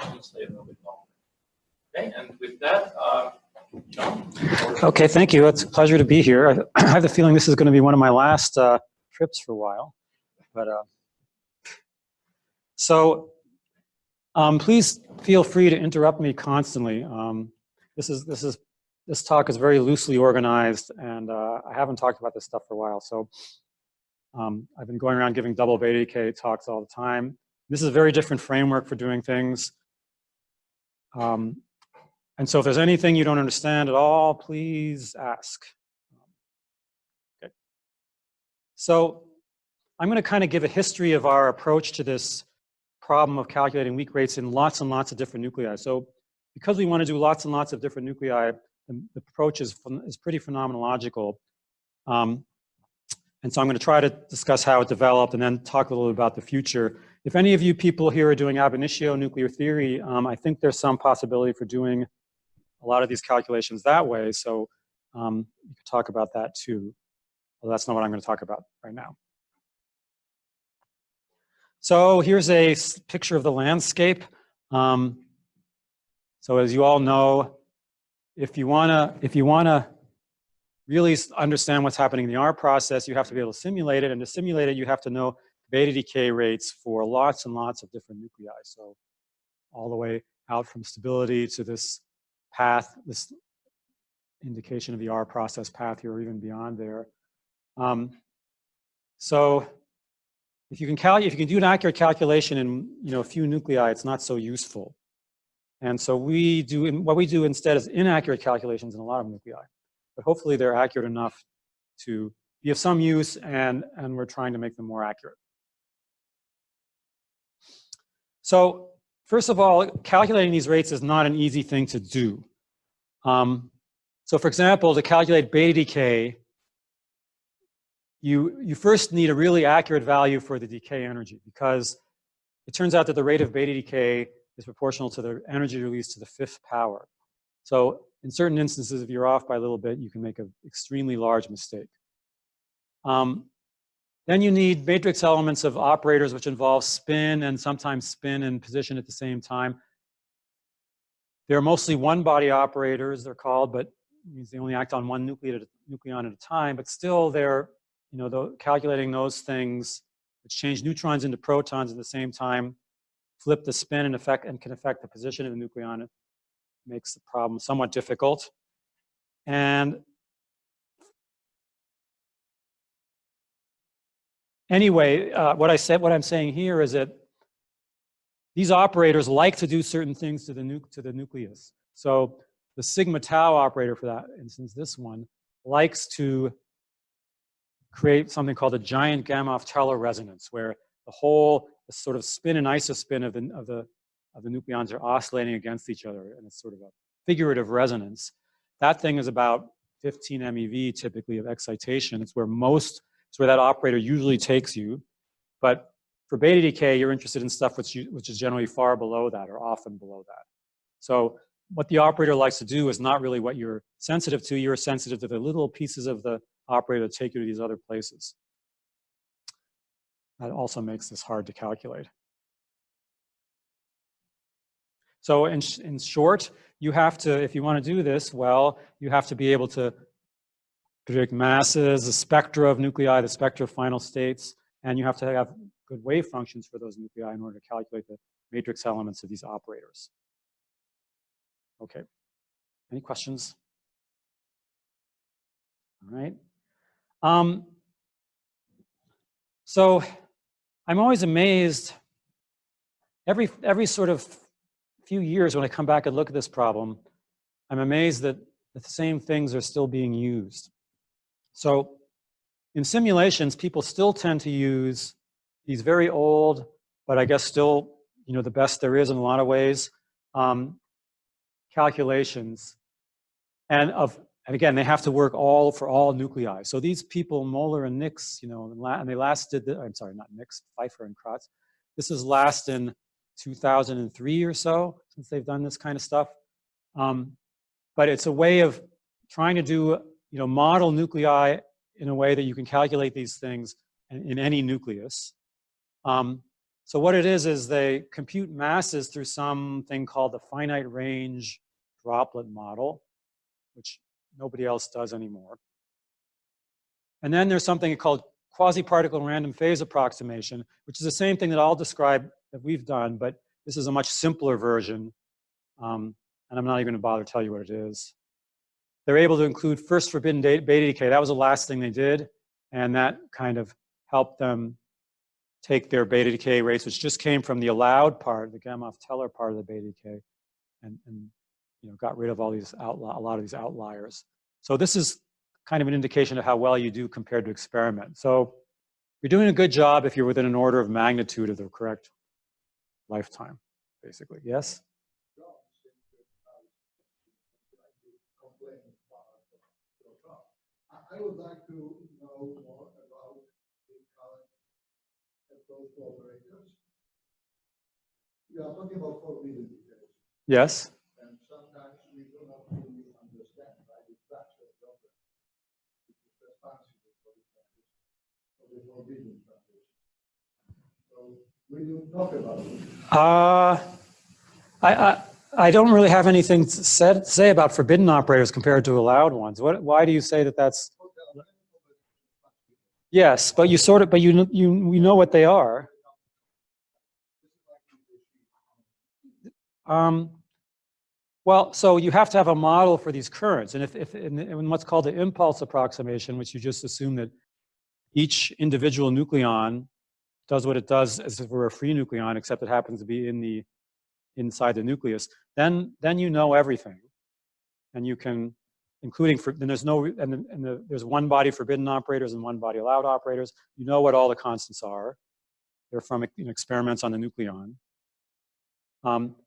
might need to stay a little bit longer. Okay, and with that, John. Okay, thank you. It's a pleasure to be here. I have the feeling this is going to be one of my last trips for a while. But so please feel free to interrupt me constantly. This talk is very loosely organized, and I haven't talked about this stuff for a while. So I've been going around giving double beta decay talks all the time. This is a very different framework for doing things. And so if there's anything you don't understand at all, please ask. Okay. So I'm going to kind of give a history of our approach to this problem of calculating weak rates in lots and lots of different nuclei. So because we want to do lots and lots of different nuclei, the approach is pretty phenomenological. And so I'm going to try to discuss how it developed and then talk a little bit about the future. If any of you people here are doing ab initio nuclear theory, I think there's some possibility for doing a lot of these calculations that way. So you could talk about that too. Well, that's not what I'm going to talk about right now. So here's a picture of the landscape. So as you all know, if you wanna really understand what's happening in the R process, you have to be able to simulate it. And to simulate it, you have to know beta decay rates for lots and lots of different nuclei. So all the way out from stability to this path, this indication of the R process path here, or even beyond there. So if you can do an accurate calculation in a few nuclei, it's not so useful. And so what we do instead is inaccurate calculations in a lot of nuclei. But hopefully they're accurate enough to be of some use, and we're trying to make them more accurate. So first of all, calculating these rates is not an easy thing to do. So for example, to calculate beta decay, you first need a really accurate value for the decay energy, because it turns out that the rate of beta decay is proportional to the energy released to the 5th power. So in certain instances, if you're off by a little bit, you can make an extremely large mistake. Then you need matrix elements of operators which involve spin and sometimes spin and position at the same time. They're mostly one-body operators, they're called, but it means they only act on one nucleon at a time. But still, they're calculating those things which change neutrons into protons at the same time, flip the spin and can affect the position of the nucleon. It makes the problem somewhat difficult. And anyway, what I'm saying here is that these operators like to do certain things to the nucleus. So the sigma tau operator, for that instance, this one, likes to create something called a giant gamma-Teller resonance, where the whole sort of spin and isospin of the nucleons are oscillating against each other, and it's sort of a figurative resonance. That thing is about 15 MeV typically of excitation. It's where that operator usually takes you. But for beta decay, you're interested in stuff which is generally far below that, or often below that. So what the operator likes to do is not really what you're sensitive to. You're sensitive to the little pieces of the operator that take you to these other places. That also makes this hard to calculate. So in short, you have to, if you want to do this well, you have to be able to predict masses, the spectra of nuclei, the spectra of final states, and you have to have good wave functions for those nuclei in order to calculate the matrix elements of these operators. Okay, any questions? All right. So I'm always amazed every sort of few years when I come back and look at this problem, I'm amazed that the same things are still being used. So in simulations, people still tend to use these very old, but I guess still, the best there is in a lot of ways, calculations. And again, they have to work for all nuclei. So these people, Moeller and Nix, and they last did, I'm sorry, not Nix, Pfeiffer and Kratz. This is last in 2003 or so, since they've done this kind of stuff. But it's a way of trying to do, model nuclei in a way that you can calculate these things in any nucleus. So what it is they compute masses through something called the finite range droplet model, which nobody else does anymore. And then there's something called quasi-particle random phase approximation, which is the same thing that I'll describe that we've done, but this is a much simpler version. And I'm not even going to bother to tell you what it is. They're able to include first forbidden beta decay. That was the last thing they did. And that kind of helped them take their beta decay rates, which just came from the allowed part, the Gamow-Teller part of the beta decay, and you know, got rid of all these a lot of these outliers. So this is kind of an indication of how well you do compared to experiment. So you're doing a good job if you're within an order of magnitude of the correct lifetime, basically. Yes? I would like to know more about the current approach to operators. You are talking about forbidden details. Yes. And sometimes we do not really understand why the structure of the operator is responsible for the forbidden transition. So will you talk about it? I don't really have anything to say about forbidden operators compared to allowed ones. Why do you say that that's? Yes, but you sort of, but we know what they are. Well, so you have to have a model for these currents, and if in what's called the impulse approximation, which you just assume that each individual nucleon does what it does as if it were a free nucleon, except it happens to be inside the nucleus, then you know everything, and you can, including for, then there's no, there's one body forbidden operators and one body allowed operators. You know what all the constants are. They're from experiments on the nucleon.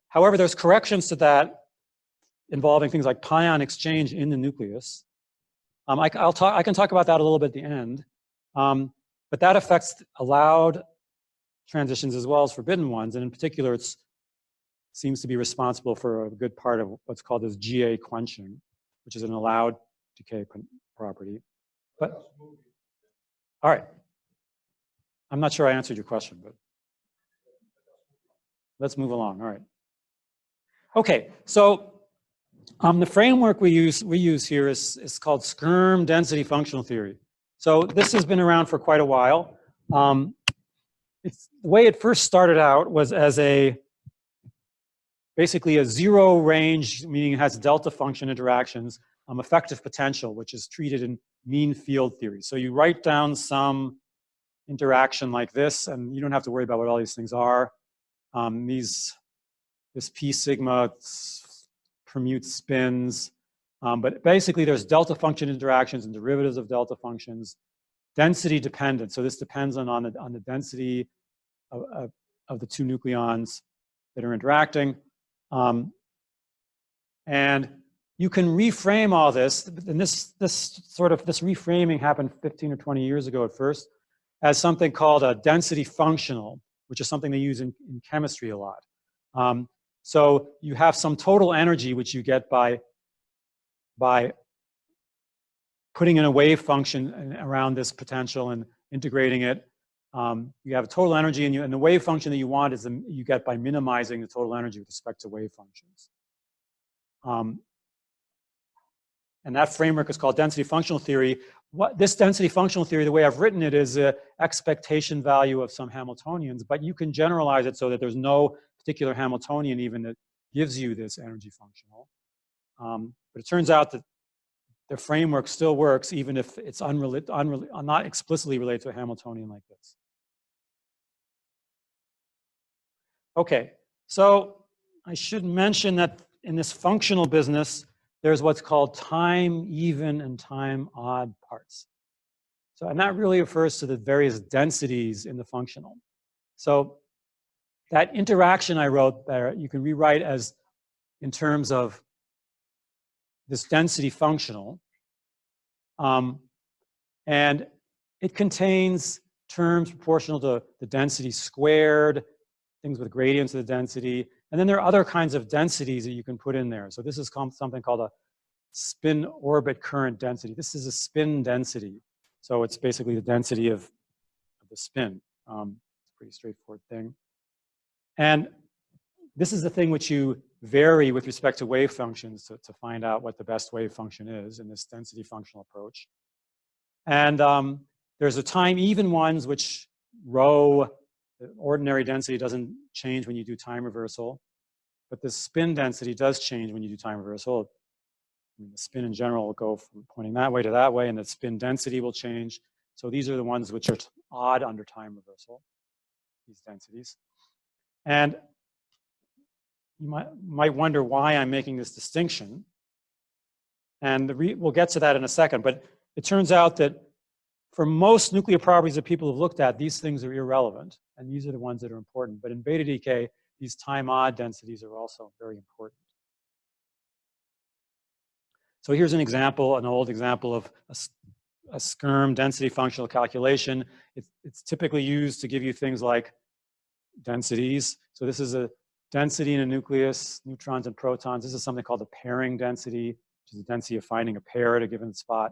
However, there's corrections to that involving things like pion exchange in the nucleus. I can talk about that a little bit at the end, but that affects allowed transitions as well as forbidden ones, and in particular, it seems to be responsible for a good part of what's called this GA quenching, which is an allowed decay property. But all right, I'm not sure I answered your question, but let's move along. All right. Okay, so the framework we use here is called Skyrme density functional theory. So this has been around for quite a while. The way it first started out was as basically a zero range, meaning it has delta function interactions, effective potential, which is treated in mean field theory. So you write down some interaction like this, and you don't have to worry about what all these things are. This P sigma permutes spins, but basically there's delta function interactions and derivatives of delta functions, density dependent. So this depends on the density of the two nucleons that are interacting. And you can reframe all this, and this reframing happened 15 or 20 years ago at first, as something called a density functional, which is something they use in chemistry a lot. So you have some total energy which you get by putting in a wave function around this potential and integrating it. You have a total energy, and the wave function that you want is you get by minimizing the total energy with respect to wave functions. And that framework is called density functional theory. This density functional theory, the way I've written it, is an expectation value of some Hamiltonians, but you can generalize it so that there's no particular Hamiltonian even that gives you this energy functional. But it turns out that the framework still works even if it's not explicitly related to a Hamiltonian like this. Okay, so I should mention that in this functional business, there's what's called time even and time odd parts. So, and that really refers to the various densities in the functional. So that interaction I wrote there, you can rewrite as in terms of this density functional. And it contains terms proportional to the density squared, things with gradients of the density. And then there are other kinds of densities that you can put in there. So this is something called a spin orbit current density. This is a spin density. So it's basically the density of the spin. It's a pretty straightforward thing. And this is the thing which you vary with respect to wave functions to find out what the best wave function is in this density functional approach. And there's the time even ones, which rho, the ordinary density doesn't change when you do time reversal, but the spin density does change when you do time reversal. I mean, the spin in general will go from pointing that way to that way, and the spin density will change. So these are the ones which are odd under time reversal, these densities. And you might wonder why I'm making this distinction. And we'll get to that in a second, but it turns out that for most nuclear properties that people have looked at, these things are irrelevant, and these are the ones that are important. But in beta decay, these time-odd densities are also very important. So here's an example, an old example of a Skyrme density functional calculation. It's typically used to give you things like densities. So this is a density in a nucleus, neutrons and protons. This is something called the pairing density, which is the density of finding a pair at a given spot.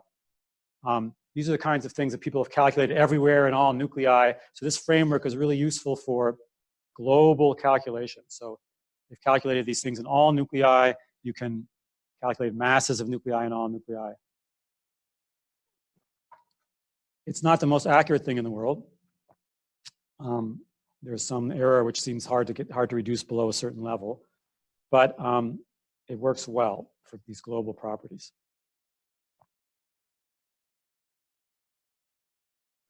These are the kinds of things that people have calculated everywhere in all nuclei. So this framework is really useful for global calculations. So they've calculated these things in all nuclei. You can calculate masses of nuclei in all nuclei. It's not the most accurate thing in the world. There's some error which seems hard to reduce below a certain level, but it works well for these global properties.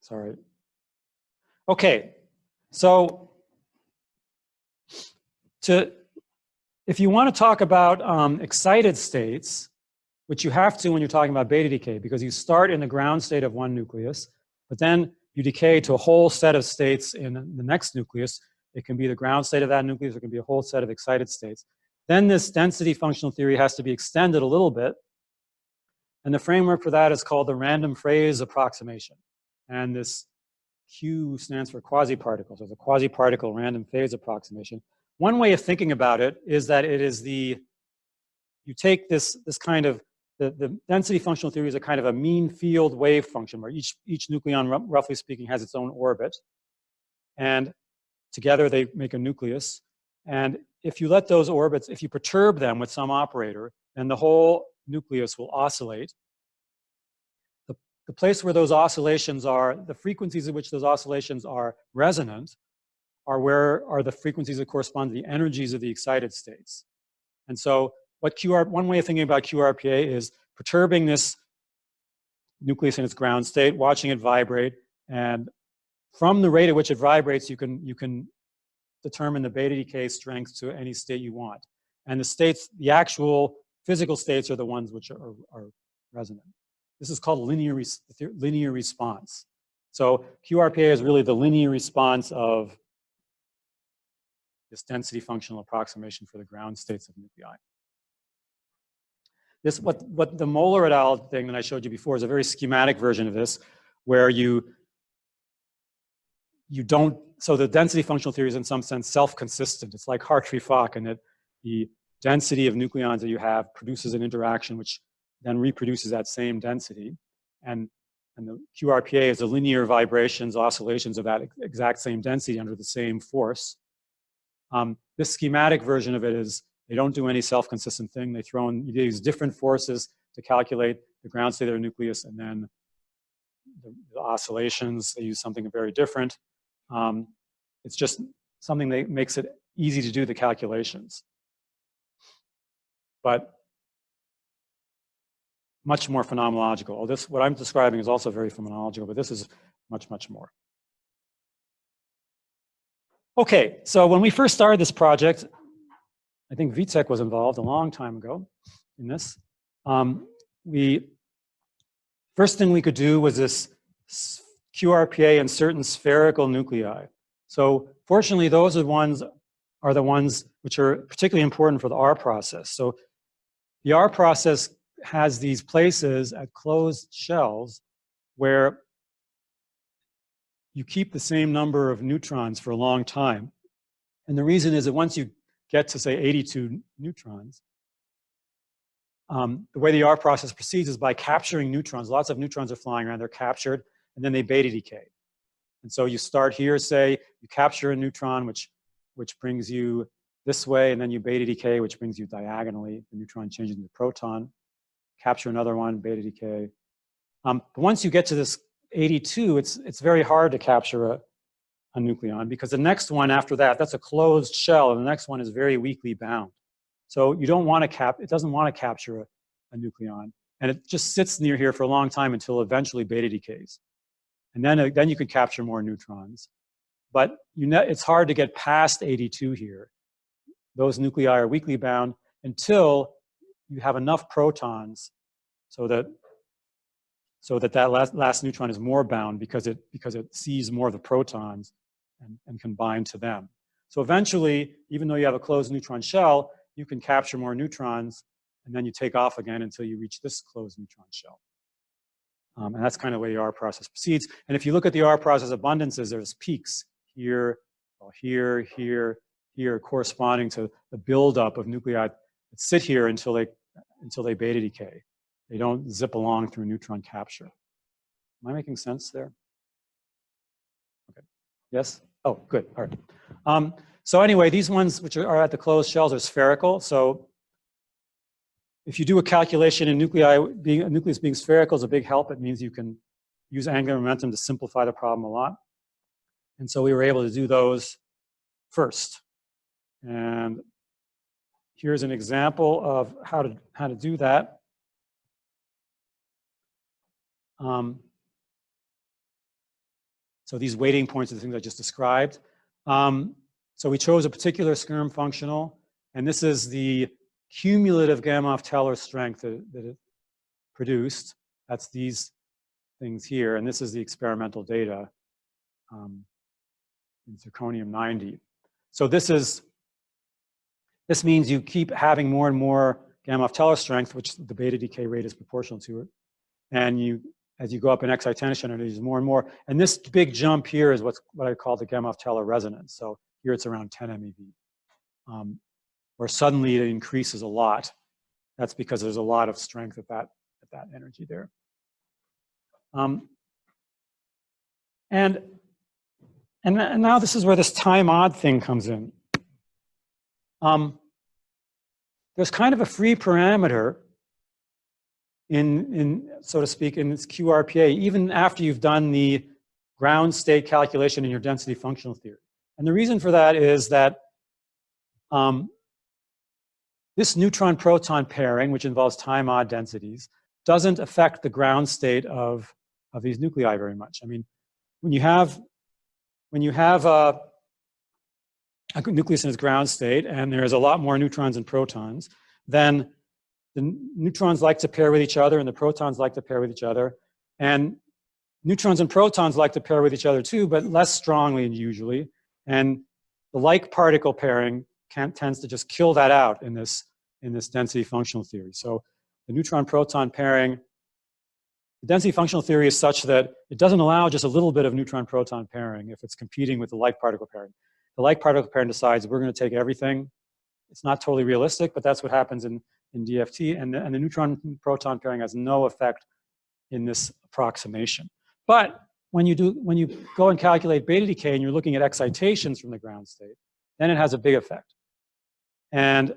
Sorry. Okay, so if you want to talk about excited states, which you have to when you're talking about beta decay, because you start in the ground state of one nucleus, but then you decay to a whole set of states in the next nucleus. It can be the ground state of that nucleus, or it can be a whole set of excited states. Then this density functional theory has to be extended a little bit. And the framework for that is called the random phase approximation. And this Q stands for quasi-particles, or the quasi-particle random phase approximation. One way of thinking about it is that it is you take this kind of, the density functional theory is a kind of a mean field wave function where each nucleon, roughly speaking, has its own orbit. And together they make a nucleus. And if you let those orbits, if you perturb them with some operator, then the whole nucleus will oscillate. The place where those oscillations are, the frequencies at which those oscillations are resonant are the frequencies that correspond to the energies of the excited states. And so one way of thinking about QRPA is perturbing this nucleus in its ground state, watching it vibrate, and from the rate at which it vibrates, you can determine the beta decay strength to any state you want. And the actual physical states are the ones which are resonant. This is called linear response. So QRPA is really the linear response of this density functional approximation for the ground states of nuclei. This, what the Moeller et al. Thing that I showed you before is a very schematic version of this, where you don't, so the density functional theory is in some sense self-consistent. It's like Hartree-Fock, in that the density of nucleons that you have produces an interaction which then reproduces that same density. And the QRPA is the linear vibrations, oscillations of that exact same density under the same force. This schematic version of it is, they don't do any self-consistent thing. They use different forces to calculate the ground state of their nucleus, and then the oscillations, they use something very different. It's just something that makes it easy to do the calculations. But much more phenomenological. What I'm describing is also very phenomenological, but this is much, much more. Okay, so when we first started this project, I think Vitek was involved a long time ago in this. First thing we could do was this QRPA in certain spherical nuclei. So fortunately, those are the ones which are particularly important for the R process. So the R process has these places at closed shells where you keep the same number of neutrons for a long time. And the reason is that once you get to, say, 82 neutrons, the way the R process proceeds is by capturing neutrons. Lots of neutrons are flying around, they're captured, and then they beta decay. And so you start here, say, you capture a neutron, which which brings you this way, and then you beta decay, which brings you diagonally. The neutron changes into proton. Capture another one, beta decay. But once you get to this 82, it's very hard to capture a nucleon, because the next one after that, that's a closed shell, and the next one is very weakly bound. So you don't want to it doesn't want to capture a nucleon, and it just sits near here for a long time until eventually beta decays. And then you could capture more neutrons. But it's hard to get past 82 here. Those nuclei are weakly bound until you have enough protons so that last neutron is more bound because it sees more of the protons and can bind to them. So eventually, even though you have a closed neutron shell, you can capture more neutrons, and then you take off again until you reach this closed neutron shell. And that's kind of the way the R process proceeds. And if you look at the R process abundances, there's peaks here, here, here, here, corresponding to the buildup of nuclei that sit here until they beta decay. They don't zip along through neutron capture. Am I making sense there? Okay. Yes? Oh, good. All right. So anyway, these ones which are at the closed shells are spherical. So if you do a calculation in a nucleus being spherical is a big help. It means you can use angular momentum to simplify the problem a lot. And so we were able to do those first. And here's an example of how to do that. So these waiting points are the things I just described. So we chose a particular Skyrme functional, and this is the cumulative Gamow-Teller strength that it produced. That's these things here, and this is the experimental data in zirconium-90. So this means you keep having more and more Gamow-Teller strength, which the beta decay rate is proportional to it, and as you go up in excitation energies more and more. And this big jump here is what I call the Gamow-Teller resonance. So here it's around 10 MeV, where suddenly it increases a lot. That's because there's a lot of strength at that energy there. And now this is where this time odd thing comes in. There's kind of a free parameter in so to speak, in this QRPA, even after you've done the ground state calculation in your density functional theory. And the reason for that is that this neutron-proton pairing, which involves time odd densities, doesn't affect the ground state of these nuclei very much. I mean, when you have a nucleus in its ground state, and there's a lot more neutrons and protons, then the neutrons like to pair with each other, and the protons like to pair with each other. And neutrons and protons like to pair with each other too, but less strongly usually. And the like particle pairing tends to just kill that out in this density functional theory. So the neutron-proton pairing, the density functional theory is such that it doesn't allow just a little bit of neutron-proton pairing if it's competing with the like particle pairing. The like particle pairing decides we're going to take everything. It's not totally realistic, but that's what happens in DFT, and the neutron-proton pairing has no effect in this approximation. But when you go and calculate beta decay and you're looking at excitations from the ground state, then it has a big effect. And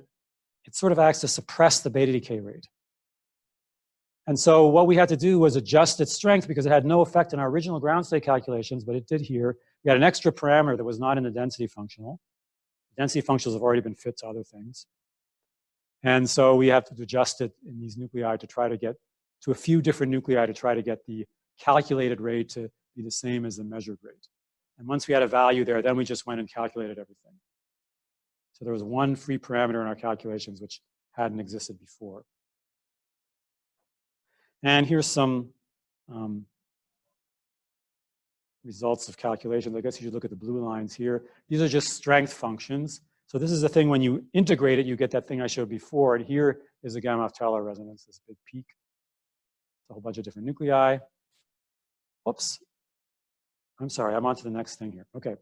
it sort of acts to suppress the beta decay rate. And so what we had to do was adjust its strength because it had no effect in our original ground state calculations, but it did here. We had an extra parameter that was not in the density functional. Density functionals have already been fit to other things. And so we have to adjust it in these nuclei to try to get to a few different nuclei to try to get the calculated rate to be the same as the measured rate. And once we had a value there, then we just went and calculated everything. So there was one free parameter in our calculations which hadn't existed before. And here's some results of calculations. I guess you should look at the blue lines here. These are just strength functions. So this is the thing when you integrate it, you get that thing I showed before. And here is a Gamow-Teller resonance, this big peak. It's a whole bunch of different nuclei. Oops. I'm sorry, I'm on to the next thing here. Okay.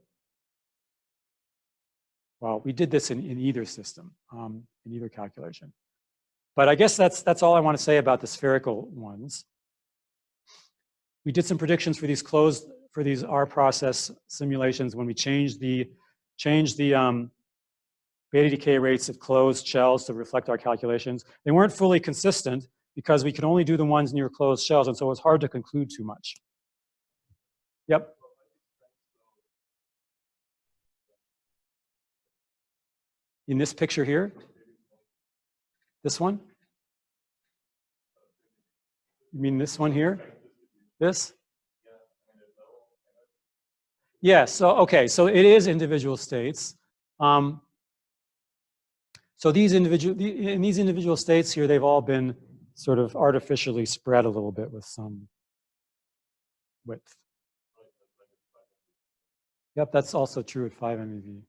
Well, we did this in either system, in either calculation. But I guess that's all I want to say about the spherical ones. We did some predictions for these R process simulations when we changed the change the beta decay rates at closed shells to reflect our calculations. They weren't fully consistent because we could only do the ones near closed shells, and so it was hard to conclude too much. Yep. In this picture here, this one? You mean this one here? This? Yes, so, okay, so it is individual states. So in these individual states here, they've all been sort of artificially spread a little bit with some width. Yep, that's also true at 5 MeV.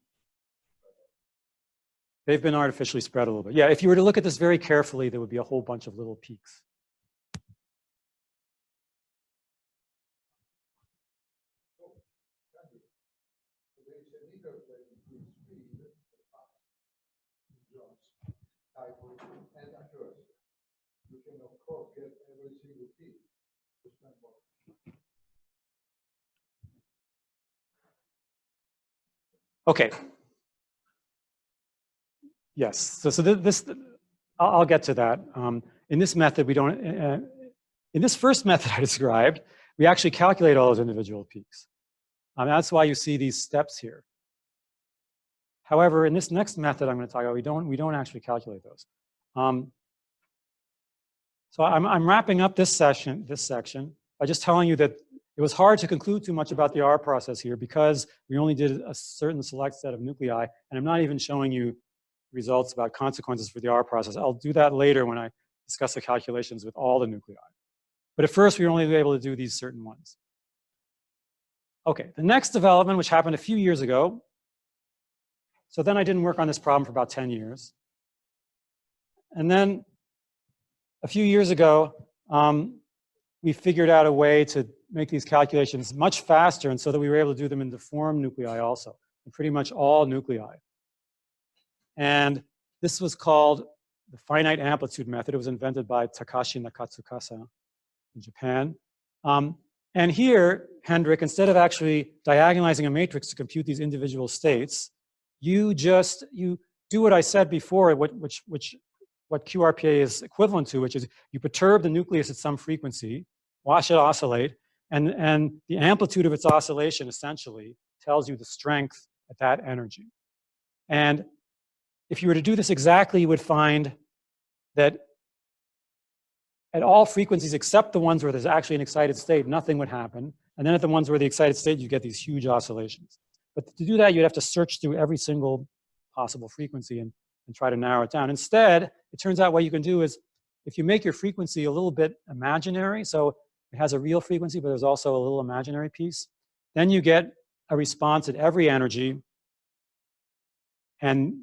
They've been artificially spread a little bit. Yeah, if you were to look at this very carefully, there would be a whole bunch of little peaks. And accuracy. You can, of course, get every single peak. Okay. Yes. So this I'll get to that. In this method, we don't. In this first method I described, we actually calculate all those individual peaks. That's why you see these steps here. However, in this next method I'm going to talk about, we don't actually calculate those. So I'm wrapping up this section by just telling you that it was hard to conclude too much about the R process here because we only did a certain select set of nuclei, and I'm not even showing you results about consequences for the R process. I'll do that later when I discuss the calculations with all the nuclei. But at first, we were only able to do these certain ones. Okay, the next development, which happened a few years ago. So then I didn't work on this problem for about 10 years. And then a few years ago, we figured out a way to make these calculations much faster, and so that we were able to do them in deformed nuclei also, in pretty much all nuclei. And this was called the finite amplitude method. It was invented by Takashi Nakatsukasa in Japan. And here, Hendrik, instead of actually diagonalizing a matrix to compute these individual states, you do what I said before, what QRPA is equivalent to, which is you perturb the nucleus at some frequency, watch it oscillate, and the amplitude of its oscillation essentially tells you the strength at that energy. And if you were to do this exactly, you would find that at all frequencies except the ones where there's actually an excited state, nothing would happen. And then at the ones where the excited state, you get these huge oscillations. But to do that, you'd have to search through every single possible frequency and try to narrow it down. Instead, it turns out what you can do is if you make your frequency a little bit imaginary, so it has a real frequency, but there's also a little imaginary piece, then you get a response at every energy, and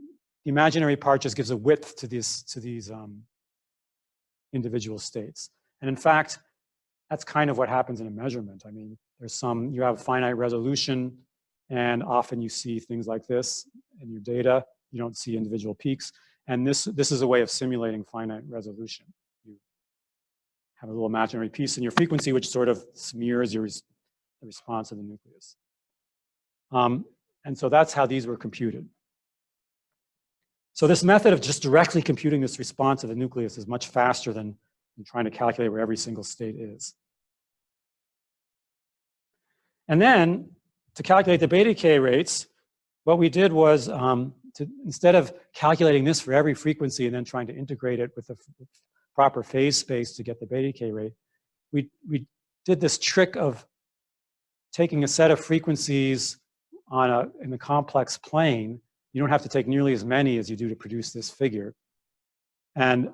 the imaginary part just gives a width to these individual states. And in fact, that's kind of what happens in a measurement. I mean, you have finite resolution, and often you see things like this in your data. You don't see individual peaks. And this is a way of simulating finite resolution. You have a little imaginary piece in your frequency, which sort of smears the response of the nucleus. And so that's how these were computed. So this method of just directly computing this response of the nucleus is much faster than trying to calculate where every single state is. And then to calculate the beta decay rates, what we did was instead of calculating this for every frequency and then trying to integrate it with the proper phase space to get the beta decay rate, we did this trick of taking a set of frequencies in a complex plane. You don't have to take nearly as many as you do to produce this figure. And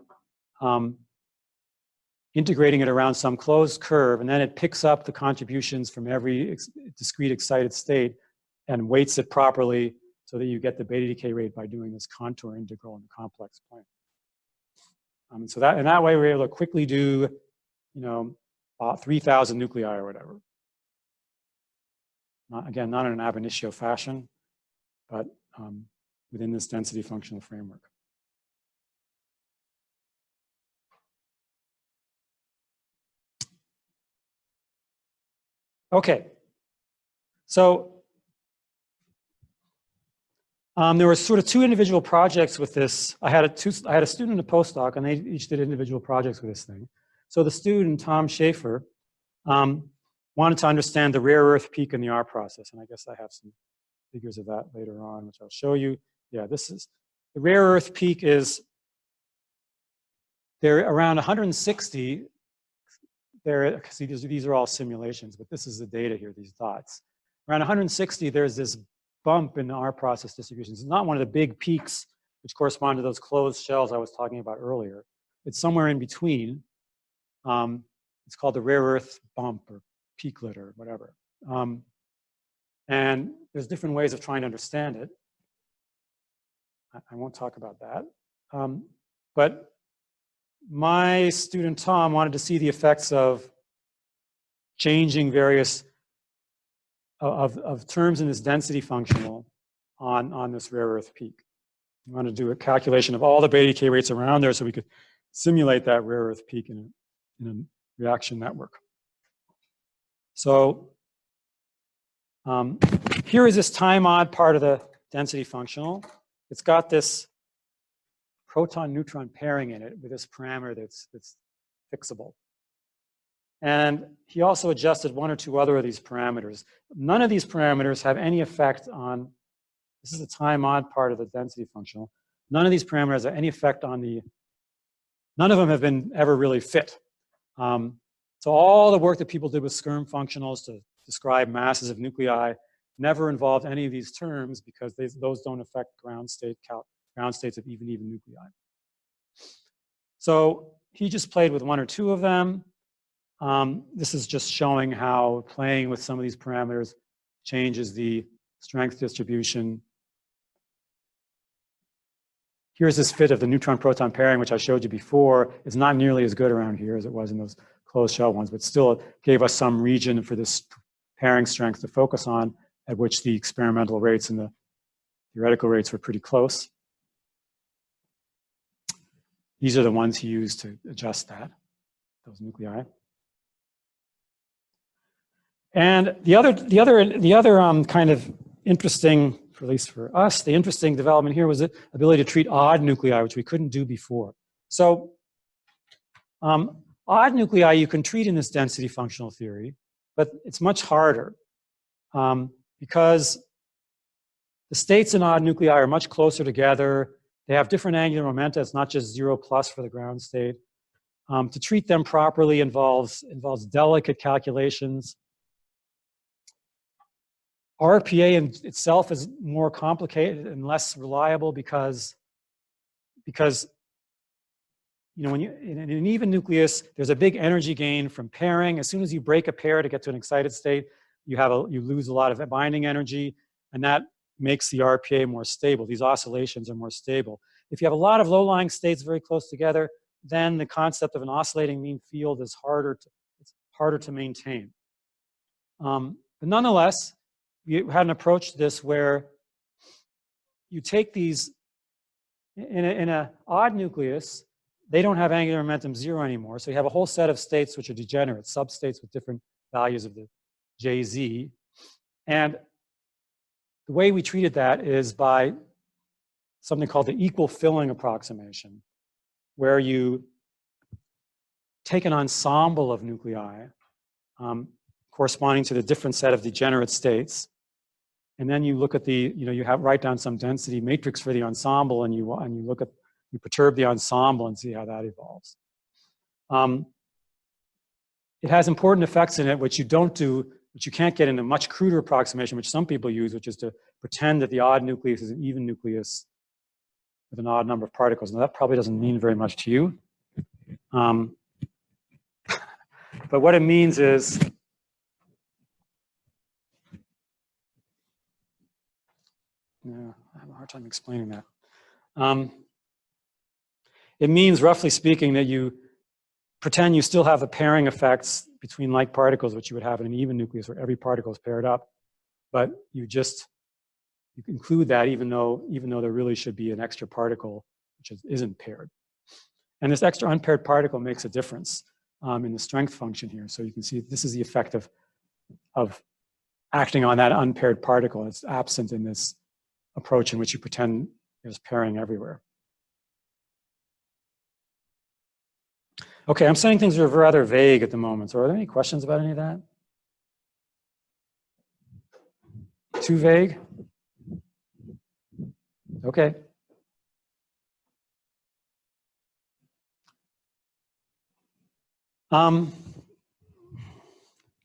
integrating it around some closed curve, and then it picks up the contributions from every discrete excited state and weights it properly so that you get the beta decay rate by doing this contour integral in the complex plane. So in that way, we're able to quickly do, about 3,000 nuclei or whatever. Again, not in an ab initio fashion, but within this density functional framework. Okay, so There were sort of two individual projects with this. I had a student and a postdoc, and they each did individual projects with this thing. So the student, Tom Schaefer, wanted to understand the rare earth peak in the R process. And I guess I have some figures of that later on, which I'll show you. Yeah, this is, the rare earth peak is, they're around 160. See, these are all simulations, but this is the data here, these dots. Around 160, there's this bump in the R process distributions. It's not one of the big peaks, which correspond to those closed shells I was talking about earlier. It's somewhere in between. It's called the rare earth bump or peaklet or whatever. And there's different ways of trying to understand it. I won't talk about that. But my student Tom wanted to see the effects of changing various of terms in this density functional on this rare earth peak. We want to do a calculation of all the beta decay rates around there so we could simulate that rare earth peak in a reaction network. So here is this time odd part of the density functional. It's got this proton-neutron pairing in it with this parameter that's fixable. And he also adjusted one or two other of these parameters. None of these parameters have any effect on, this is the time odd part of the density functional. None of these parameters have any effect on none of them have been ever really fit. So all the work that people did with Skyrme functionals to describe masses of nuclei never involved any of these terms because those don't affect ground states of even nuclei. So he just played with one or two of them. This is just showing how playing with some of these parameters changes the strength distribution. Here's this fit of the neutron-proton pairing, which I showed you before. It's not nearly as good around here as it was in those closed shell ones, but still gave us some region for this pairing strength to focus on, at which the experimental rates and the theoretical rates were pretty close. These are the ones he used to adjust that, those nuclei. And the other kind of interesting, at least for us, the interesting development here was the ability to treat odd nuclei, which we couldn't do before. So odd nuclei you can treat in this density functional theory, but it's much harder because the states in odd nuclei are much closer together. They have different angular momenta. It's not just 0+ for the ground state. To treat them properly involves delicate calculations. ORPA in itself is more complicated and less reliable because you know, when you in an even nucleus, there's a big energy gain from pairing. As soon as you break a pair to get to an excited state, you lose a lot of binding energy, and that makes the RPA more stable. These oscillations are more stable. If you have a lot of low-lying states very close together, then the concept of an oscillating mean field is harder to maintain. But nonetheless, you had an approach to this where you take these in an odd nucleus. They don't have angular momentum 0 anymore, so you have a whole set of states which are degenerate, substates with different values of the JZ. And the way we treated that is by something called the equal filling approximation, where you take an ensemble of nuclei corresponding to the different set of degenerate states, and then you look at write down some density matrix for the ensemble, and you perturb the ensemble and see how that evolves. It has important effects in it, which you can't get in a much cruder approximation, which some people use, which is to pretend that the odd nucleus is an even nucleus with an odd number of particles. Now, that probably doesn't mean very much to you. But what it means is, yeah, I have a hard time explaining that. It means, roughly speaking, that you pretend you still have the pairing effects between like particles, which you would have in an even nucleus where every particle is paired up, but you include that even though there really should be an extra particle which isn't paired. And this extra unpaired particle makes a difference in the strength function here. So you can see this is the effect of acting on that unpaired particle. It's absent in this approach in which you pretend there's pairing everywhere. Okay, I'm saying things are rather vague at the moment. So are there any questions about any of that? Too vague? Okay.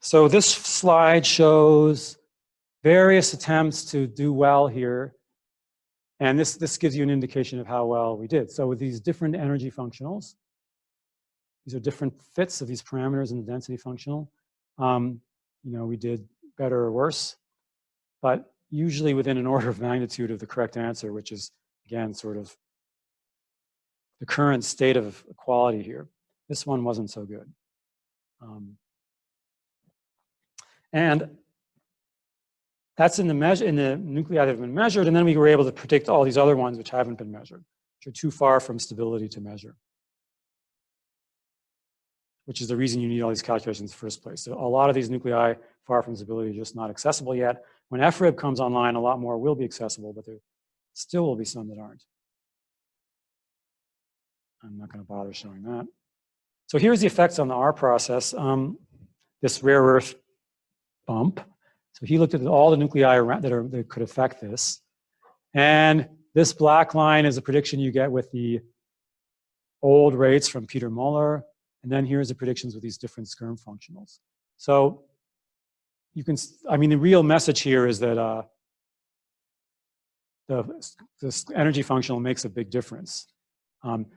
So this slide shows various attempts to do well here. And this gives you an indication of how well we did. So with these different energy functionals, these are different fits of these parameters in the density functional. We did better or worse, but usually within an order of magnitude of the correct answer, which is, again, sort of the current state of equality here. This one wasn't so good. And that's in the nuclei that have been measured, and then we were able to predict all these other ones which haven't been measured, which are too far from stability to measure, which is the reason you need all these calculations in the first place. So a lot of these nuclei far from stability are just not accessible yet. When FRIB comes online, a lot more will be accessible, but there still will be some that aren't. I'm not going to bother showing that. So here's the effects on the R process. This rare earth bump. So he looked at all the nuclei that could affect this. And this black line is a prediction you get with the old rates from Peter Muller. And then here's the predictions with these different Skyrme functionals. So you can, the real message here is that this energy functional makes a big difference.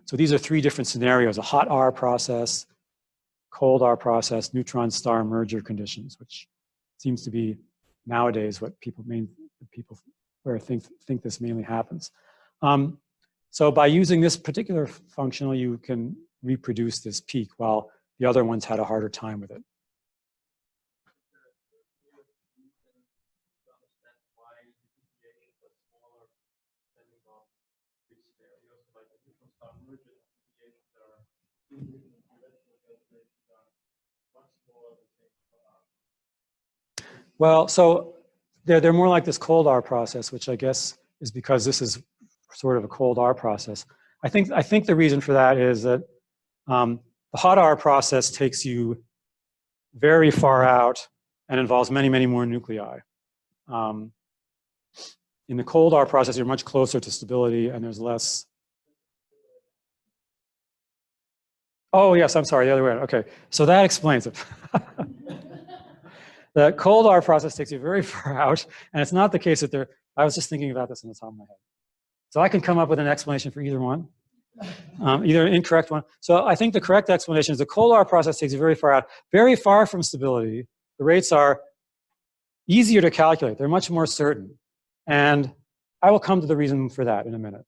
So these are three different scenarios: a hot R process, cold R process, neutron star merger conditions, which seems to be nowadays what people think this mainly happens. So by using this particular functional, you can reproduce this peak, while the other ones had a harder time with it. Well, so they're more like this cold R process, which I guess is because this is sort of a cold R process. I think the reason for that is that the hot R process takes you very far out and involves many, many more nuclei. In the cold R process, you're much closer to stability and there's less. Oh, yes, I'm sorry, the other way around. Okay, so that explains it. The cold R process takes you very far out, and it's not the case that I was just thinking about this on the top of my head. So I can come up with an explanation for either one, either an incorrect one. So I think the correct explanation is the cold R process takes you very far out, very far from stability. The rates are easier to calculate. They're much more certain. And I will come to the reason for that in a minute.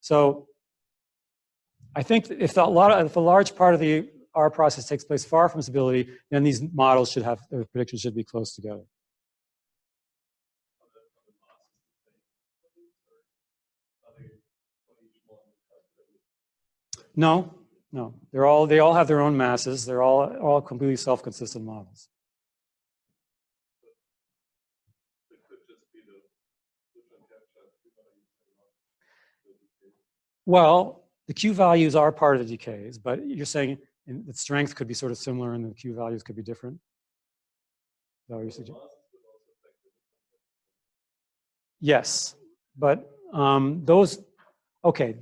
So I think if a large part of the R process takes place far from stability, then these models their predictions should be close together. No. They all have their own masses. They're all completely self-consistent models. Well, the Q values are part of the decays, but you're saying the strength could be sort of similar and the Q values could be different? Is that what you're suggesting? Yes, but the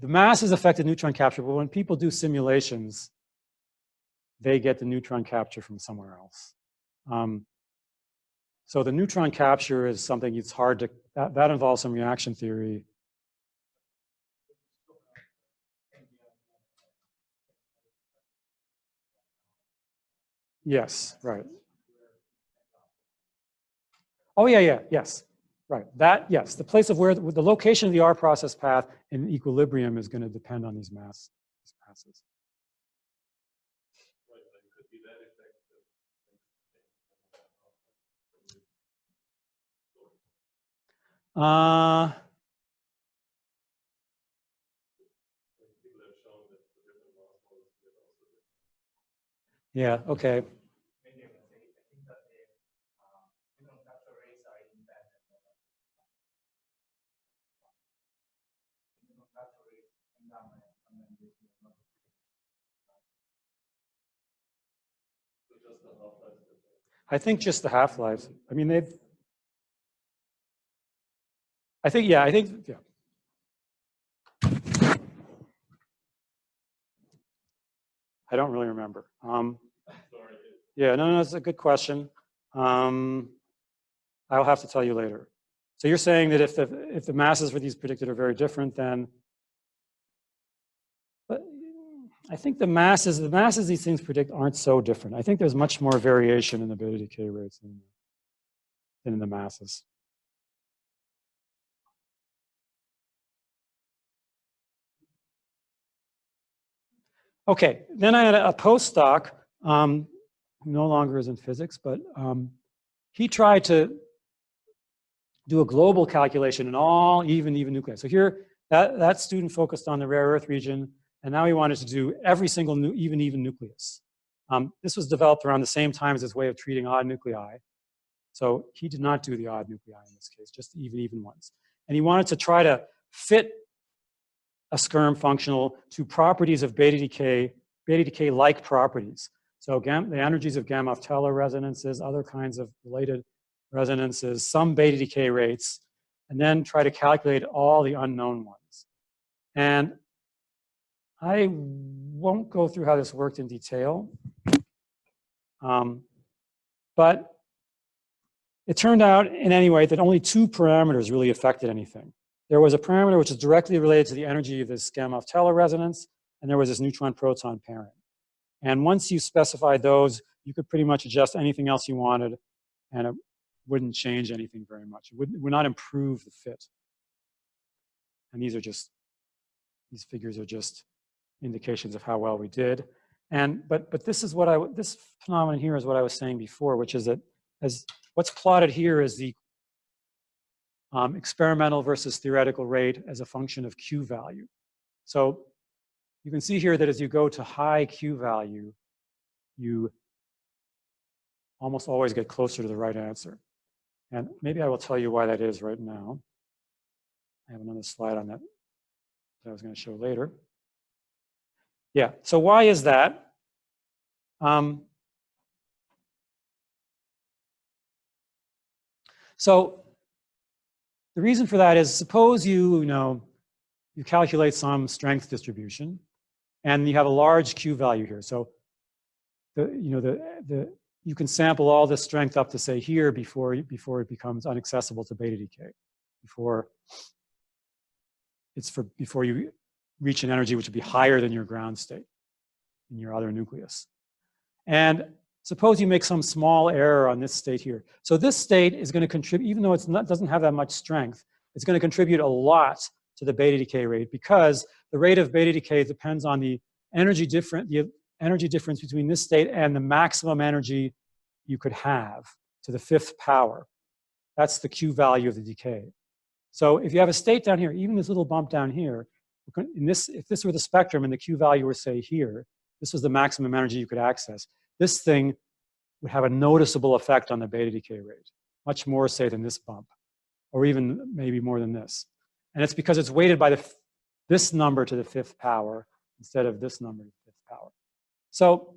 masses affect the neutron capture, but when people do simulations, they get the neutron capture from somewhere else. So the neutron capture is something it's hard to, that involves some reaction theory. Yes, right. Oh, yes, right. Yes, the place of where the location of the R process path in equilibrium is going to depend on these masses. Yeah, okay. I think just the half-lives. I mean, they've. I think, yeah. I don't really remember. Yeah, no, it's a good question. I'll have to tell you later. So you're saying that if the masses for these predicted are very different, then, but I think the masses these things predict aren't so different. I think there's much more variation in the beta decay rates than in the masses. Okay, then I had a postdoc who no longer is in physics, but he tried to do a global calculation in all even nuclei. So here, that student focused on the rare earth region, and now he wanted to do every single even nucleus. This was developed around the same time as his way of treating odd nuclei. So he did not do the odd nuclei in this case, just the even ones. And he wanted to try to fit a Skyrme functional to properties of beta decay-like properties. So the energies of gamma-Teller resonances, other kinds of related resonances, some beta decay rates, and then try to calculate all the unknown ones. And I won't go through how this worked in detail, but it turned out in any way that only two parameters really affected anything. There was a parameter which is directly related to the energy of this gamma-Teller resonance, and there was this neutron-proton pairing. And once you specified those, you could pretty much adjust anything else you wanted, and it wouldn't change anything very much. It would not improve the fit. And these figures are just indications of how well we did. And but this is this phenomenon here is what I was saying before, which is that as what's plotted here is the experimental versus theoretical rate as a function of Q value. So you can see here that as you go to high Q value, you almost always get closer to the right answer. And maybe I will tell you why that is right now. I have another slide on that I was going to show later. Yeah, so why is that? So the reason for that is, suppose you calculate some strength distribution, and you have a large Q value here. So you can sample all this strength up to say here before it becomes inaccessible to beta decay, before you reach an energy which would be higher than your ground state in your other nucleus. And suppose you make some small error on this state here. So this state is going to contribute, even though doesn't have that much strength, it's going to contribute a lot to the beta decay rate, because the rate of beta decay depends on the energy difference between this state and the maximum energy you could have to the 5th power. That's the Q value of the decay. So if you have a state down here, even this little bump down here, if this were the spectrum and the Q value were, say, here, this was the maximum energy you could access, this thing would have a noticeable effect on the beta decay rate, much more, say, than this bump, or even maybe more than this. And it's because it's weighted by this number to the 5th power instead of this number to the 5th power. So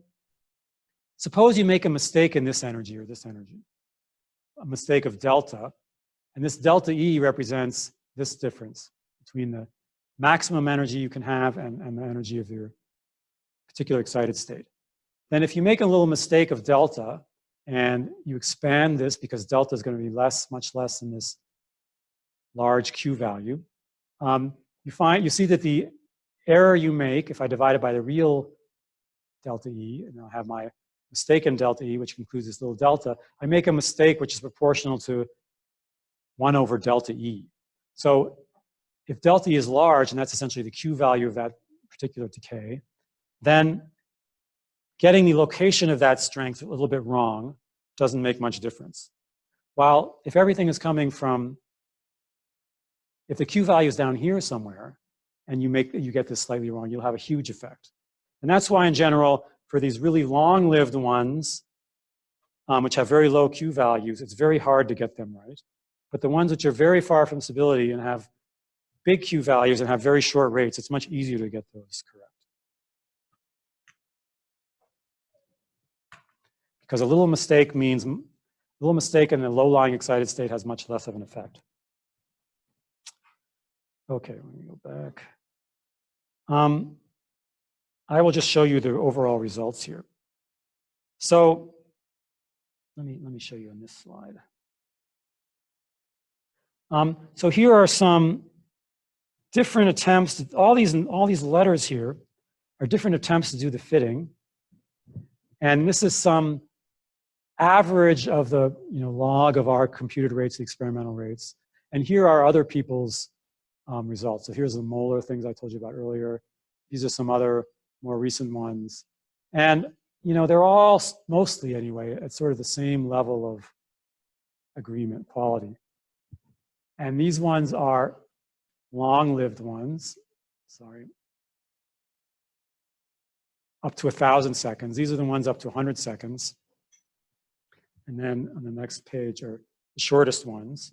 suppose you make a mistake in this energy or this energy, a mistake of delta, and this delta E represents this difference between the maximum energy you can have and the energy of your particular excited state. Then if you make a little mistake of delta and you expand this, because delta is going to be much less than this large Q value, you see that the error you make, if I divide it by the real delta E, and I'll have my mistaken delta E, which includes this little delta, I make a mistake which is proportional to 1 over delta E. So if delta E is large, and that's essentially the Q value of that particular decay, then getting the location of that strength a little bit wrong doesn't make much difference. While if everything is coming from, if the Q value is down here somewhere, and you get this slightly wrong, you'll have a huge effect. And that's why, in general, for these really long-lived ones, which have very low Q values, it's very hard to get them right. But the ones which are very far from stability and have big Q values and have very short rates, it's much easier to get those correct. because a little mistake means, a little mistake in a low-lying excited state has much less of an effect. Okay, let me go back. I will just show you the overall results here. So let me show you on this slide. So here are some different attempts. All these letters here are different attempts to do the fitting, and this is some average of the log of our computed rates, the experimental rates, and here are other people's results. So here's the molar things I told you about earlier. These are some other more recent ones, and they're all mostly anyway at sort of the same level of agreement quality. And these ones are long-lived ones. Sorry. Up to 1,000 seconds. These are the ones up to 100 seconds. And then on the next page are the shortest ones.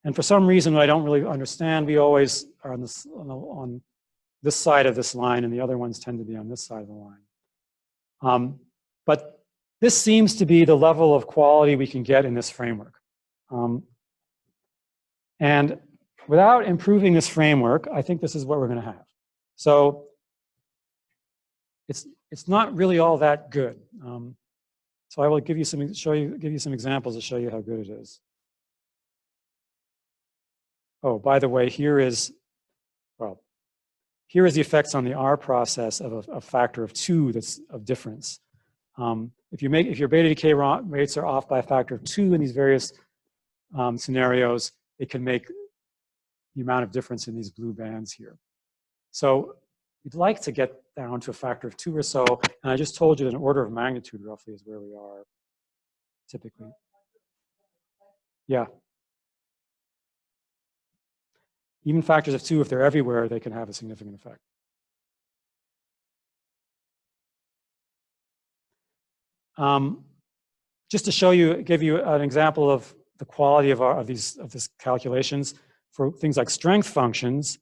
And for some reason I don't really understand, we always are on this side of this line, and the other ones tend to be on this side of the line. But this seems to be the level of quality we can get in this framework. And without improving this framework, I think this is what we're going to have. So it's not really all that good. So I will give you some examples to show you how good it is. Oh, by the way, here is the effects on the R process of a factor of 2 that's of difference. If your beta decay rates are off by a factor of 2 in these various scenarios, it can make the amount of difference in these blue bands here. So we'd like to get down to a factor of 2 or so, and I just told you that an order of magnitude roughly is where we are typically. Yeah. Even factors of 2, if they're everywhere, they can have a significant effect. Just to give you an example of the quality of these calculations for things like strength functions.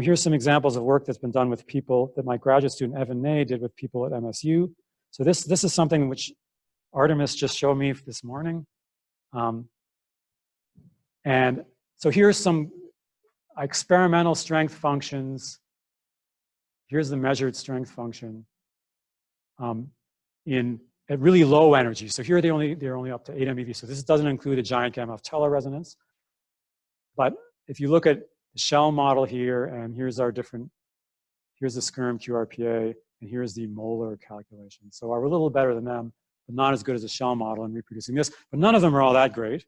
Here's some examples of work that's been done with people that my graduate student Evan Ney did with people at MSU. So this is something which Artemis just showed me this morning. And so here's some experimental strength functions. Here's the measured strength function at really low energy. So here they're only up to 8 MeV. So this doesn't include a giant gamma of teleresonance. But if you look at the shell model here, and here's the Skyrme QRPA, and here's the molar calculation. So we're a little better than them, but not as good as the shell model in reproducing this. But none of them are all that great.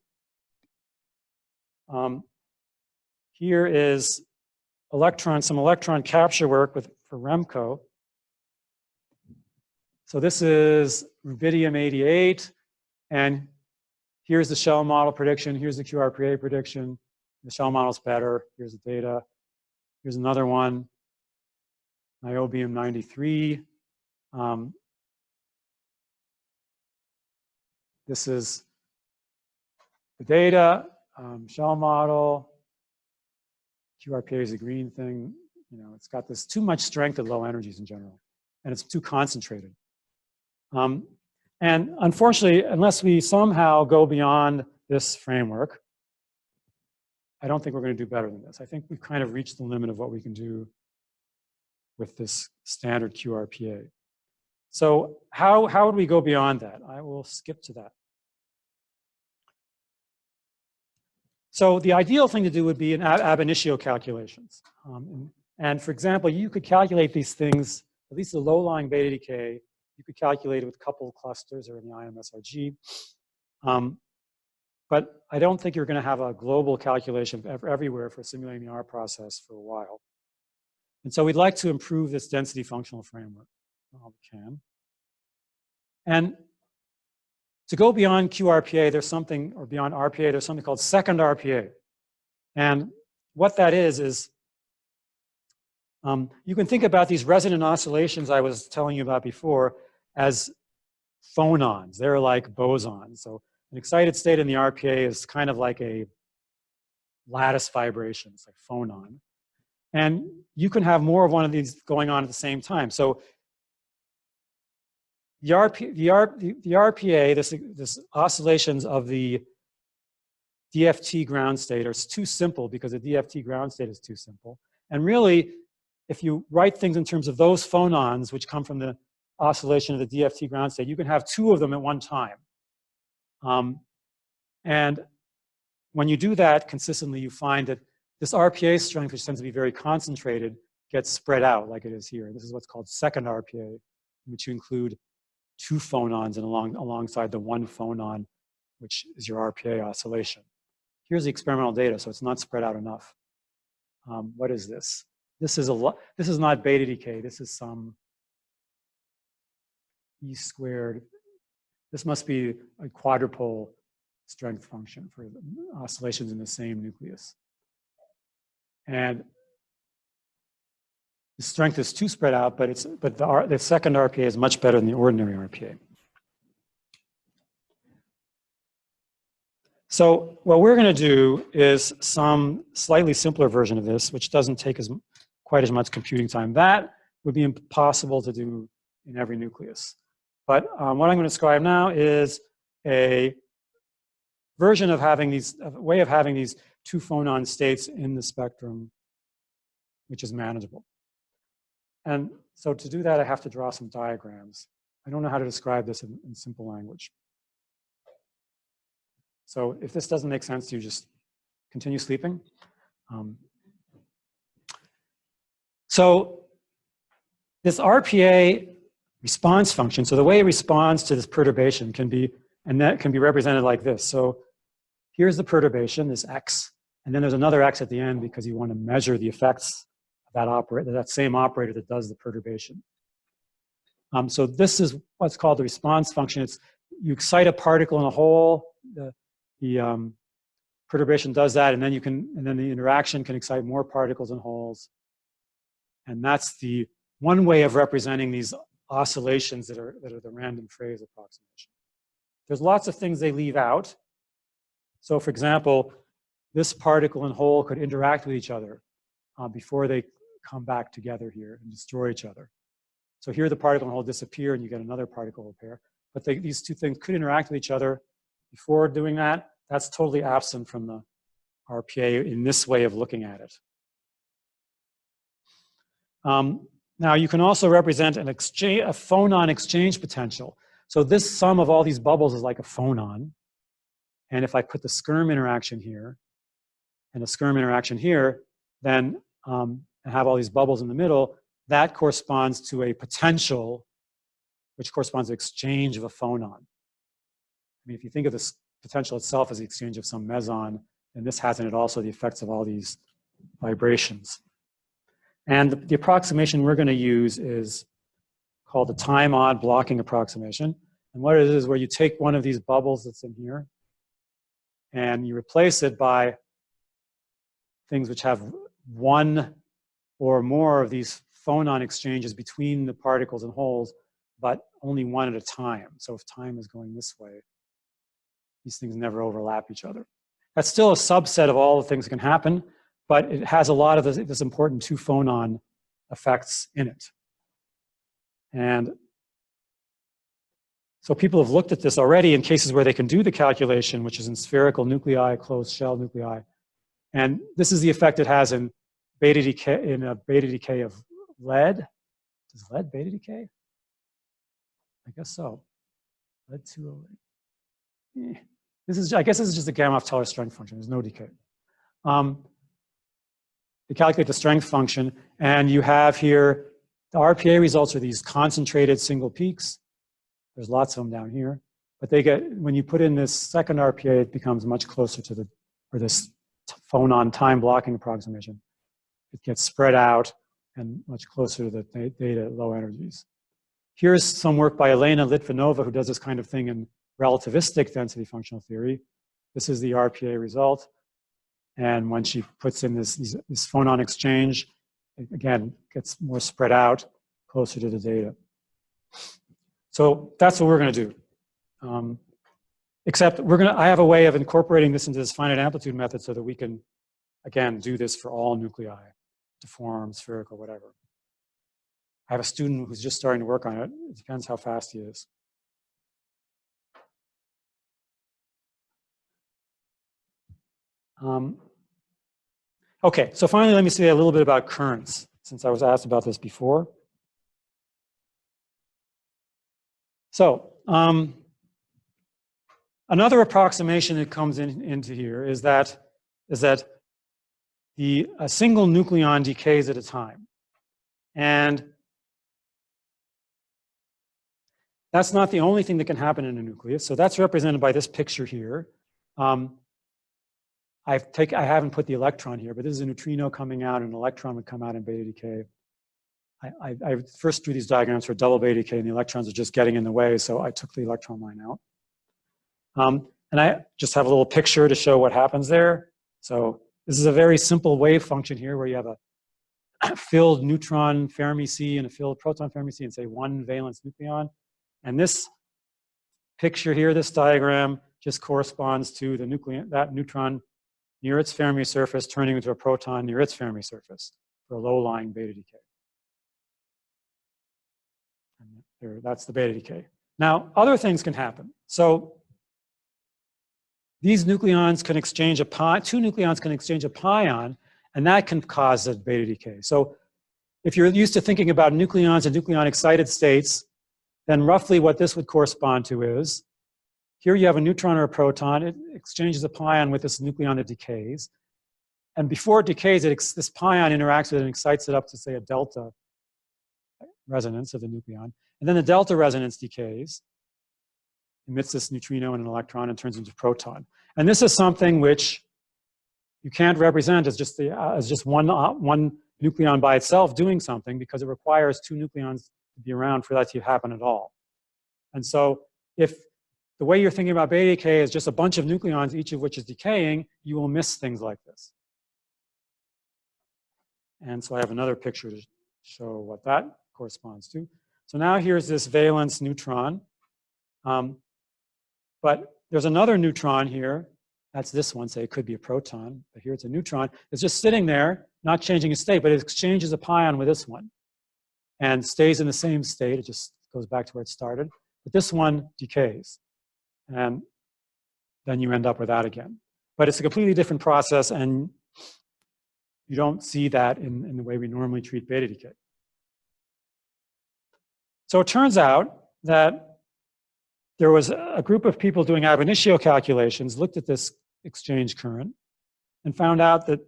Here is some electron capture work for Remco. So this is rubidium 88, and here's the shell model prediction. Here's the QRPA prediction. The shell model's better. Here's the data. Here's another one, niobium 93. This is the data, shell model. QRPA is a green thing. It's got this too much strength at low energies in general, and it's too concentrated. And unfortunately, unless we somehow go beyond this framework, I don't think we're going to do better than this. I think we've kind of reached the limit of what we can do with this standard QRPA. So how would we go beyond that? I will skip to that. So the ideal thing to do would be an ab initio calculations. And for example, you could calculate these things, at least the low-lying beta decay, you could calculate it with coupled clusters or in the IMSRG. But I don't think you're going to have a global calculation everywhere for simulating the R process for a while. And so we'd like to improve this density functional framework all we can. And to go beyond QRPA, there's something, or beyond RPA, there's something called second RPA. And what that is you can think about these resonant oscillations I was telling you about before as phonons. They're like bosons. So an excited state in the RPA is kind of like a lattice vibration. It's like phonon. And you can have more of one of these going on at the same time. So the RPA, this oscillations of the DFT ground state are too simple because the DFT ground state is too simple. And really, if you write things in terms of those phonons, which come from the oscillation of the DFT ground state, you can have two of them at one time. And when you do that consistently, you find that this RPA strength, which tends to be very concentrated, gets spread out like it is here. This is what's called second RPA, in which you include two phonons and alongside the one phonon, which is your RPA oscillation. Here's the experimental data, so it's not spread out enough. What is this? This is not beta decay. This is some E squared. This must be a quadrupole strength function for oscillations in the same nucleus. And the strength is too spread out, but the second RPA is much better than the ordinary RPA. So what we're going to do is some slightly simpler version of this, which doesn't take quite as much computing time. That would be impossible to do in every nucleus. But what I'm going to describe now is a version of having a way of having these two phonon states in the spectrum, which is manageable. And so to do that, I have to draw some diagrams. I don't know how to describe this in simple language. So if this doesn't make sense to you, just continue sleeping. So this RPA response function, so the way it responds to this perturbation can be, and that can be represented like this. So here's the perturbation, this X, and then there's another X at the end because you want to measure the effects of that operator, that same operator that does the perturbation. So this is what's called the response function. It's, you excite a particle in a hole, the perturbation does that, and then the interaction can excite more particles in holes. And that's the one way of representing these oscillations that are the random phase approximation. There's lots of things they leave out. So for example, this particle and hole could interact with each other before they come back together here and destroy each other. So here the particle and hole disappear and you get another particle pair. But these two things could interact with each other before doing that. That's totally absent from the RPA in this way of looking at it. Now you can also represent a phonon exchange potential. So this sum of all these bubbles is like a phonon. And if I put the Skyrme interaction here and the Skyrme interaction here, then I have all these bubbles in the middle, that corresponds to a potential, which corresponds to exchange of a phonon. I mean, if you think of this potential itself as the exchange of some meson, and this has in it also the effects of all these vibrations. And the approximation we're going to use is called the time-odd blocking approximation. And what it is where you take one of these bubbles that's in here, and you replace it by things which have one or more of these phonon exchanges between the particles and holes, but only one at a time. So if time is going this way, these things never overlap each other. That's still a subset of all the things that can happen, but it has a lot of this important two phonon effects in it. And so people have looked at this already in cases where they can do the calculation, which is in spherical nuclei, closed shell nuclei. And this is the effect it has in beta decay, in a beta decay of lead. Does lead beta decay? I guess so. Lead 208. I guess this is just a Gamow-Teller strength function. There's no decay. You calculate the strength function, and you have here the RPA results are these concentrated single peaks. There's lots of them down here, but they get, when you put in this second RPA, it becomes much closer to this phonon time blocking approximation. It gets spread out and much closer to the data at low energies. Here's some work by Elena Litvinova, who does this kind of thing in relativistic density functional theory. This is the RPA result. And when she puts in this phonon exchange, it again gets more spread out, closer to the data. So that's what we're going to do. Except I have a way of incorporating this into this finite amplitude method so that we can, again, do this for all nuclei, deformed, spherical, whatever. I have a student who's just starting to work on it. It depends how fast he is. Okay, so finally, let me say a little bit about currents, since I was asked about this before. So, another approximation that comes into here is that a single nucleon decays at a time. And that's not the only thing that can happen in a nucleus. So that's represented by this picture here. I haven't put the electron here, but this is a neutrino coming out, and an electron would come out in beta decay. I first drew these diagrams for double beta decay, and the electrons are just getting in the way, so I took the electron line out. And I just have a little picture to show what happens there. So this is a very simple wave function here, where you have a filled neutron Fermi C and a filled proton Fermi C, and say one valence nucleon. And this picture here, this diagram, just corresponds to the that neutron near its Fermi surface turning into a proton near its Fermi surface for a low-lying beta decay. And there, that's the beta decay. Now, other things can happen. So these nucleons can exchange two nucleons can exchange a pion, and that can cause a beta decay. So if you're used to thinking about nucleons and nucleon excited states, then roughly what this would correspond to is, here you have a neutron or a proton. It exchanges a pion with this nucleon that decays. And before it decays, this pion interacts with it and excites it up to, say, a delta resonance of the nucleon. And then the delta resonance decays, emits this neutrino and an electron, and turns into a proton. And this is something which you can't represent as just one nucleon by itself doing something, because it requires two nucleons to be around for that to happen at all. And so if the way you're thinking about beta decay is just a bunch of nucleons, each of which is decaying, you will miss things like this. And so I have another picture to show what that corresponds to. So now here's this valence neutron. But there's another neutron here. That's this one, say it could be a proton, but here it's a neutron. It's just sitting there, not changing its state, but it exchanges a pion with this one and stays in the same state. It just goes back to where it started. But this one decays. And then you end up with that again. But it's a completely different process, and you don't see that in the way we normally treat beta decay. So it turns out that there was a group of people doing ab initio calculations, looked at this exchange current, and found out that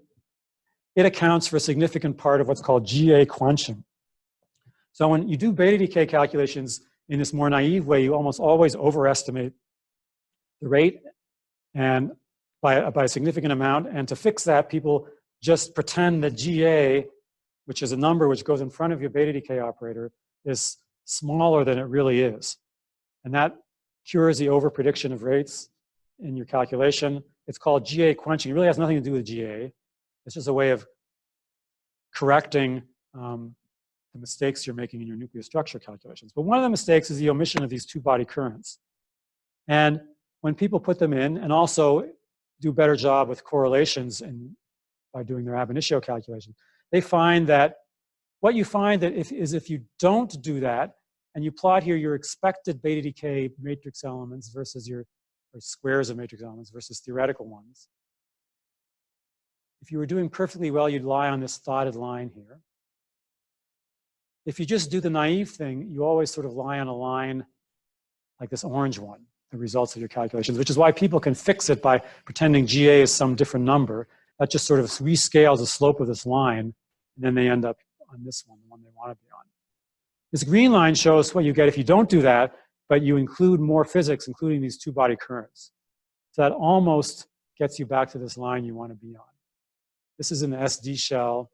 it accounts for a significant part of what's called GA quenching. So when you do beta decay calculations in this more naive way, you almost always overestimate the rate and by a significant amount. And to fix that, people just pretend that GA, which is a number which goes in front of your beta decay operator, is smaller than it really is. And that cures the overprediction of rates in your calculation. It's called GA quenching. It really has nothing to do with GA. It's just a way of correcting the mistakes you're making in your nuclear structure calculations. But one of the mistakes is the omission of these two-body currents. And when people put them in, and also do a better job with correlations and by doing their ab initio calculation, they find that what you find that if you don't do that, and you plot here your expected beta decay matrix elements versus or squares of matrix elements versus theoretical ones. If you were doing perfectly well, you'd lie on this dotted line here. If you just do the naive thing, you always sort of lie on a line like this orange one, the results of your calculations, which is why people can fix it by pretending GA is some different number. That just sort of rescales the slope of this line, and then they end up on this one, the one they want to be on. This green line shows what you get if you don't do that, but you include more physics, including these two-body currents. So that almost gets you back to this line you want to be on. This is in the SD shell,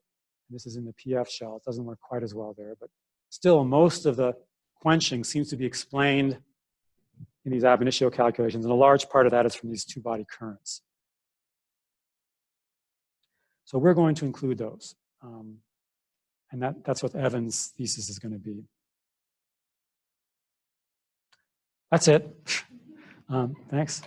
and this is in the PF shell. It doesn't work quite as well there, but still most of the quenching seems to be explained in these ab initio calculations, and a large part of that is from these two-body currents. So we're going to include those. And that's what Evan's thesis is going to be. That's it. Thanks.